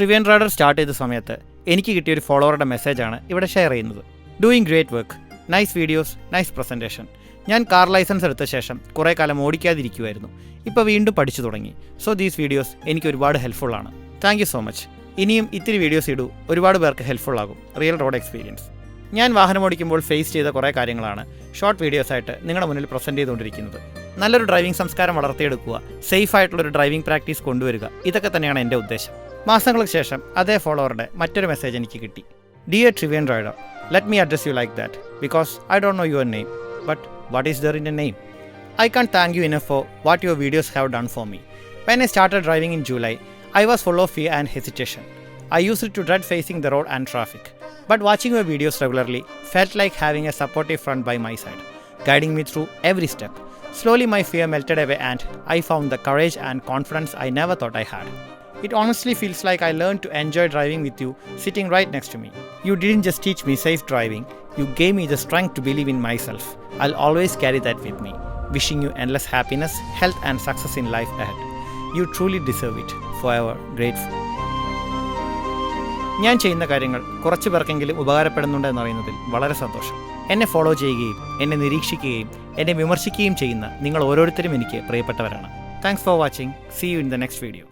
ട്രിവിയൻ rider start ചെയ്ത സമയത്ത് എനിക്ക് കിട്ടിയ ഒരു ഫോളോവറുടെ മെസ്സേജാണ് ഇവിടെ ഷെയർ ചെയ്യുന്നത്. Doing great work, nice videos, nice presentation. ഞാൻ കാർ ലൈസൻസ് എടുത്ത ശേഷം കുറേ കാലം ഓടിക്കാതിരിക്കുമായിരുന്നു. ഇപ്പോൾ വീണ്ടും പഠിച്ചു തുടങ്ങി. സോ ദീസ് വീഡിയോസ് എനിക്ക് ഒരുപാട് ഹെൽപ്ഫുള്ളാണ്. Thank you so much. ഇനിയും ഇത്തിരി വീഡിയോസ് ഇടൂ, ഒരുപാട് പേർക്ക് ഹെൽപ്ഫുള്ളാകും. Real road experience. ഞാൻ വാഹനം ഓടിക്കുമ്പോൾ ഫേസ് ചെയ്ത കുറേ കാര്യങ്ങളാണ് ഷോർട്ട് വീഡിയോസായിട്ട് നിങ്ങളുടെ മുന്നിൽ പ്രസൻറ്റ് ചെയ്തുകൊണ്ടിരിക്കുന്നത്. നല്ലൊരു ഡ്രൈവിംഗ് സംസ്കാരം വളർത്തിയെടുക്കുക, സേഫ് ആയിട്ടുള്ളൊരു ഡ്രൈവിംഗ് പ്രാക്ടീസ് കൊണ്ടുവരിക, ഇതൊക്കെ തന്നെയാണ് എൻ്റെ ഉദ്ദേശം. മാസങ്ങൾക്ക് ശേഷം അതേ ഫോളോവറുടെ മറ്റൊരു മെസ്സേജ് എനിക്ക് കിട്ടി. Dear Trivian rider, let me address you like that because I don't know your name, but what is there in a name? I can't thank you enough for what your videos have done for me. When I started driving in July, I was full of fear and hesitation. I used to dread facing the road and traffic. But watching your videos regularly felt like having a supportive friend by my side, guiding me through every step. Slowly my fear melted away and I found the courage and confidence I never thought I had. It honestly feels like I learned to enjoy driving with you sitting right next to me. You didn't just teach me safe driving, you gave me the strength to believe in myself. I'll always carry that with me. Wishing you endless happiness, health and success in life ahead. You truly deserve it. Forever grateful. ഞാൻ ചെയ്യുന്ന കാര്യങ്ങൾ കുറച്ച് പേർക്കെങ്കിലും ഉപകാരപ്പെടുന്നുണ്ട് എന്നറിയുന്നതിൽ വളരെ സന്തോഷം. എന്നെ follow ചെയ്യുകയും എന്നെ നിരീക്ഷിക്കുകയും എന്നെ വിമർശിക്കുകയും ചെയ്യുന്ന നിങ്ങൾ ഓരോരുത്തരും എനിക്ക് പ്രിയപ്പെട്ടവരാണ്. Thanks for watching. See you in the next video.